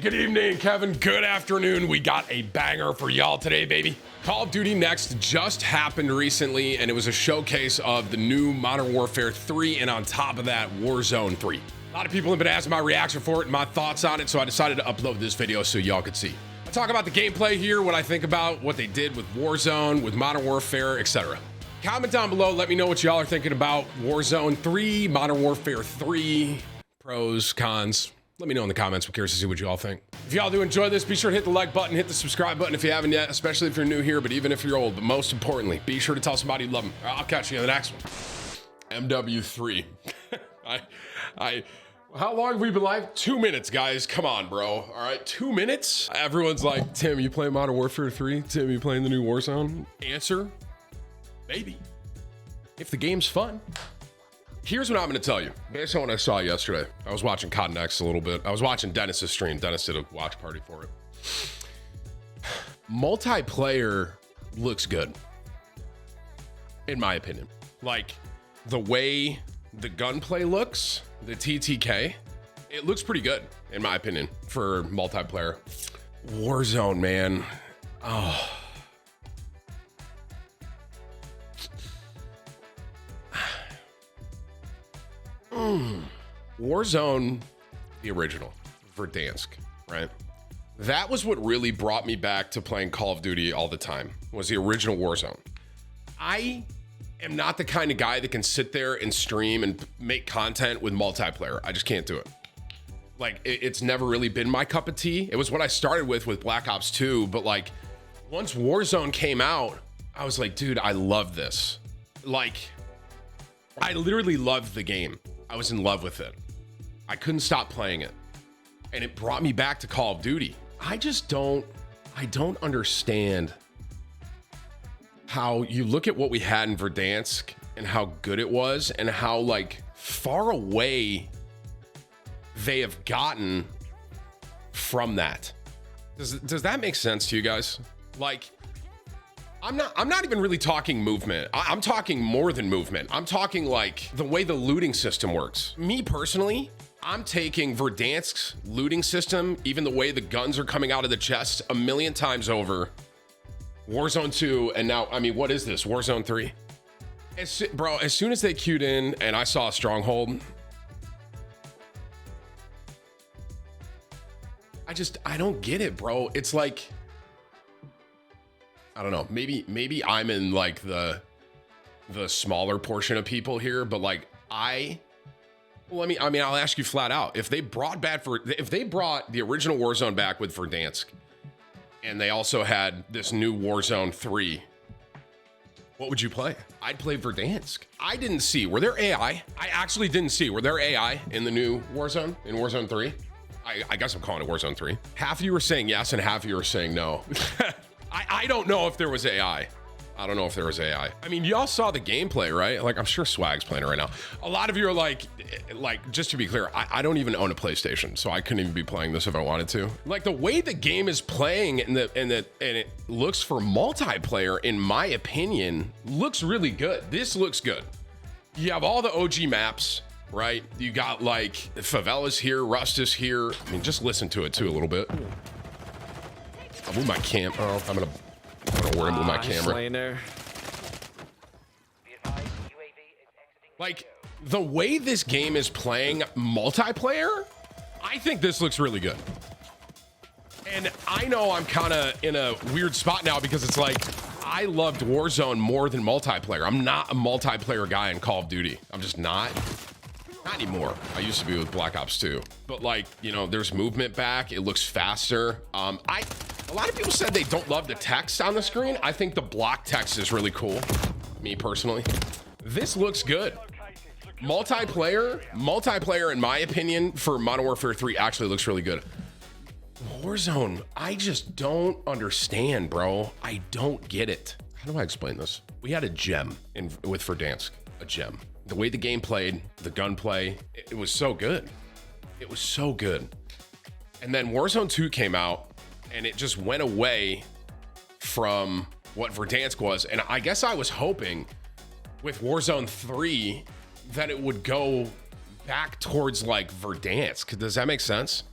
good evening, Kevin. Good afternoon. We got a banger for y'all today, baby. Call of Duty Next just happened recently, and it was a showcase of the new Modern Warfare 3, and on top of that, Warzone 3. A lot of people have been asking my reaction for it and my thoughts on it, so I decided to upload this video so y'all could see. I talk about the gameplay here, what I think about what they did with Warzone, with Modern Warfare, etc. Comment down below, let me know what y'all are thinking about Warzone 3, Modern Warfare 3, pros, cons. Let me know in the comments. I'm curious to see what you all think. If y'all do enjoy this, be sure to hit the like button, hit the subscribe button if you haven't yet, especially if you're new here, but even if you're old. But most importantly, be sure to tell somebody you love them. I'll catch you in the next one. MW3. How long have we been live? 2 minutes, guys. Come on, bro. All right, 2 minutes? Everyone's like, Tim, you playing Modern Warfare 3? Tim, you playing the new Warzone? Answer, maybe. If the game's fun. Here's what I'm going to tell you. Based on what I saw yesterday, I was watching Cotton X a little bit. I was watching Dennis's stream. Dennis did a watch party for it. Multiplayer looks good, in my opinion. Like, the way the gunplay looks, the TTK, it looks pretty good, in my opinion, for multiplayer. Warzone, man. Oh. Warzone, the original, Verdansk, right? That was what really brought me back to playing Call of Duty all the time, was the original Warzone. I am not the kind of guy that can sit there and stream and make content with multiplayer. I just can't do it. Like, it's never really been my cup of tea. It was what I started with Black Ops 2, but like, once Warzone came out, I was like, dude, I love this. Like, I literally loved the game. I was in love with it. I couldn't stop playing it. And it brought me back to Call of Duty. I don't understand how you look at what we had in Verdansk and how good it was and how like far away they have gotten from that. Does that make sense to you guys? Like, I'm not even really talking movement. I'm talking more than movement. I'm talking like the way the looting system works. Me personally, I'm taking Verdansk's looting system, even the way the guns are coming out of the chest, a million times over Warzone 2. And now, I mean, what is this? Warzone 3? Bro, as soon as they queued in and I saw a stronghold, I don't get it, bro. It's like, I don't know, maybe I'm in like the smaller portion of people here, but like I'll ask you flat out, if they brought the original Warzone back with Verdansk and they also had this new Warzone 3, what would you play? I'd play Verdansk. I didn't see, were there AI? I actually didn't see, were there AI in the new Warzone, in Warzone 3? I guess I'm calling it Warzone 3. Half of you were saying yes and half of you were saying no. I don't know if there was AI. I don't know if there was AI. I mean, y'all saw the gameplay, right? Like, I'm sure Swag's playing it right now. A lot of you are like, just to be clear, I don't even own a PlayStation, so I couldn't even be playing this if I wanted to. Like, the way the game is playing and it looks for multiplayer, in my opinion, looks really good. This looks good. You have all the OG maps, right? You got like Favela's here, Rust is here. I mean, just listen to it too a little bit. I'll move my cam. Oh, I'm gonna worry about my camera. There. Like, the way this game is playing multiplayer, I think this looks really good. And I know I'm kind of in a weird spot now because it's like, I loved Warzone more than multiplayer. I'm not a multiplayer guy in Call of Duty. I'm just not. Not anymore. I used to be with Black Ops 2. But like, you know, there's movement back. It looks faster. A lot of people said they don't love the text on the screen. I think the block text is really cool, me personally. This looks good. Multiplayer, in my opinion, for Modern Warfare 3 actually looks really good. Warzone, I just don't understand, bro. I don't get it. How do I explain this? We had a gem with Verdansk, a gem. The way the game played, the gunplay, it was so good. It was so good. And then Warzone 2 came out, and it just went away from what Verdansk was. And I guess I was hoping with Warzone 3 that it would go back towards like Verdansk. Does that make sense?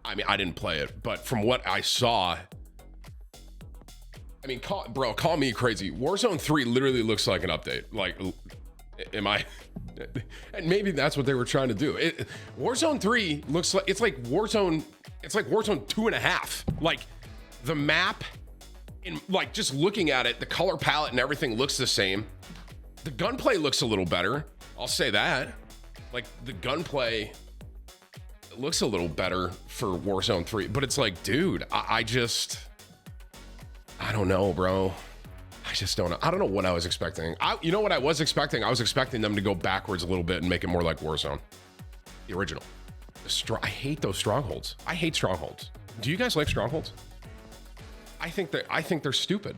I mean, I didn't play it, but from what I saw, I mean, call me crazy. Warzone 3 literally looks like an update. Like, am I? And maybe that's what they were trying to do. Warzone 3 looks like it's like Warzone 2.5. Like the map, and like just looking at it, the color palette and everything looks the same. The gunplay looks a little better. I'll say that. Like the gunplay looks a little better for Warzone 3, but it's like, dude, I don't know, bro. I just don't know. I don't know what I was expecting. You know what I was expecting? I was expecting them to go backwards a little bit and make it more like Warzone, the original. I hate those strongholds. I hate strongholds. Do you guys like strongholds? I think they're stupid.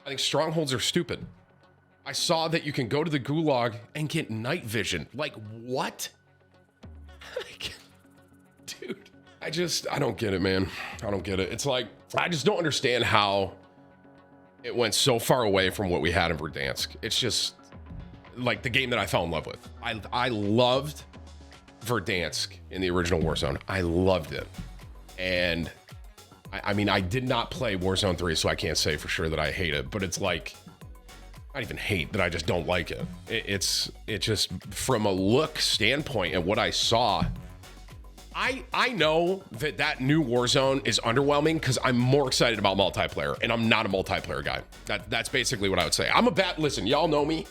I think strongholds are stupid. I saw that you can go to the gulag and get night vision. Like what? Dude, I don't get it, man. I don't get it. It's like, I just don't understand how it went so far away from what we had in Verdansk. It's just like the game that I fell in love with. I loved Verdansk in the original Warzone. I loved it. And I mean, I did not play Warzone 3, so I can't say for sure that I hate it, but it's like, not even hate, that I just don't like it. It's just from a look standpoint and what I saw, I know that new Warzone is underwhelming because I'm more excited about multiplayer, and I'm not a multiplayer guy. That's basically what I would say. Listen, y'all know me.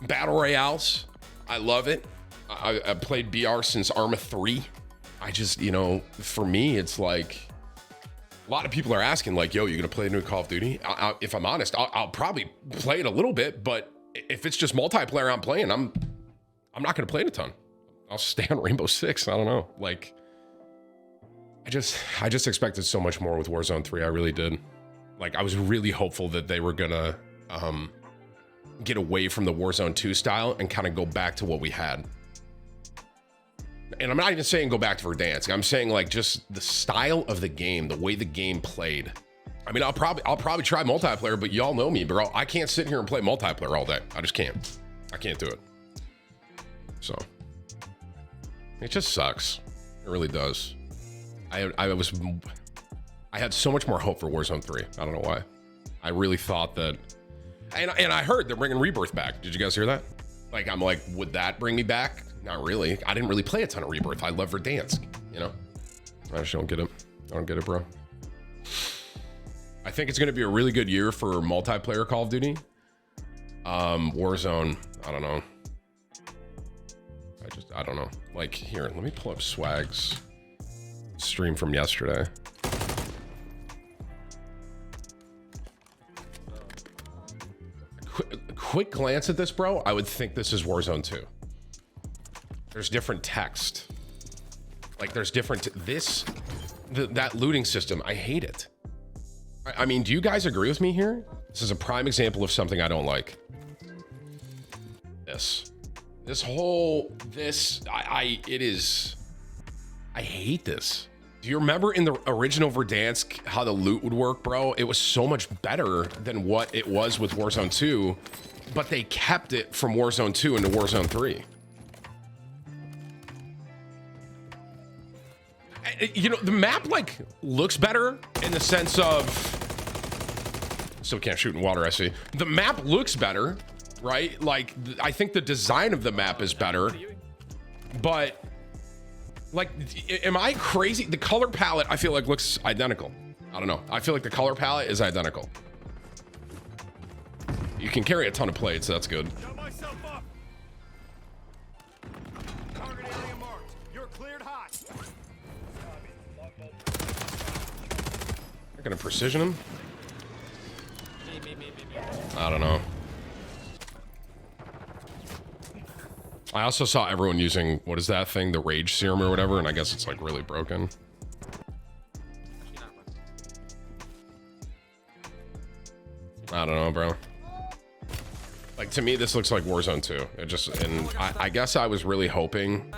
Battle Royales, I love it. I played BR since Arma 3. I just, for me, it's like, a lot of people are asking like, yo, you gonna play a new Call of Duty? If I'm honest, I'll probably play it a little bit, but if it's just multiplayer I'm playing, I'm not gonna play it a ton. I'll stay on Rainbow Six. I don't know. Like, I just expected so much more with Warzone 3. I really did. Like, I was really hopeful that they were gonna get away from the Warzone 2 style and kind of go back to what we had. And I'm not even saying go back to Verdansk. I'm saying like just the style of the game, the way the game played. I mean, I'll probably try multiplayer, but y'all know me, bro. I can't sit here and play multiplayer all day. I just can't. I can't do it. So it just sucks. It really does. I had so much more hope for Warzone 3. I don't know why. I really thought that, and I heard they're bringing Rebirth back. Did you guys hear that? Like, I'm like, would that bring me back? Not really. I didn't really play a ton of Rebirth. I love Verdansk, I just don't get it. I don't get it, bro. I think it's going to be a really good year for multiplayer Call of Duty. Warzone, I don't know. I don't know. Like, here, let me pull up Swag's stream from yesterday. Quick glance at this, bro. I would think this is Warzone 2. There's different text. Like, there's different, that looting system, I hate it. I mean, do you guys agree with me here? This is a prime example of something I don't like. I hate this. Do you remember in the original Verdansk how the loot would work, bro? It was so much better than what it was with Warzone 2, but they kept it from Warzone 2 into Warzone 3. The map like looks better in the sense of, still can't shoot in water, I see. The map looks better, right? Like, I think the design of the map is better, but like, am I crazy? The color palette, I feel like looks identical. I don't know. I feel like the color palette is identical. You can carry a ton of plates, so that's good. They're gonna precision him? I don't know. I also saw everyone using, what is that thing? The rage serum or whatever, and I guess it's like really broken. I don't know, bro. Like, to me, this looks like Warzone 2. It just, and I guess I was really hoping.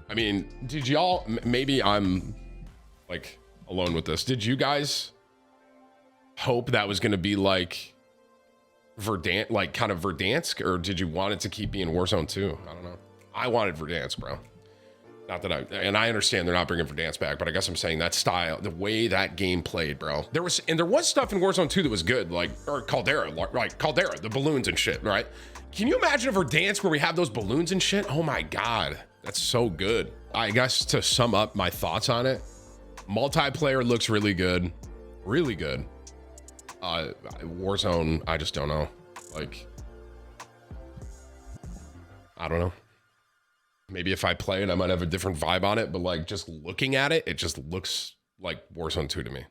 I mean, did y'all, maybe I'm like alone with this. Did you guys hope that was going to be like kind of Verdansk, or did you want it to keep being Warzone 2? I don't know. I wanted Verdansk, bro. Not that and I understand they're not bringing Verdansk back, but I guess I'm saying that style, the way that game played, bro. There was stuff in Warzone 2 that was good, like, or Caldera, like Caldera, the balloons and shit, right? Can you imagine a Verdansk where we have those balloons and shit? Oh my God, that's so good. I guess to sum up my thoughts on it, multiplayer looks really good, really good. Warzone, I just don't know. Like, I don't know. Maybe if I play it, I might have a different vibe on it, but like just looking at it, it just looks like Warzone 2 to me.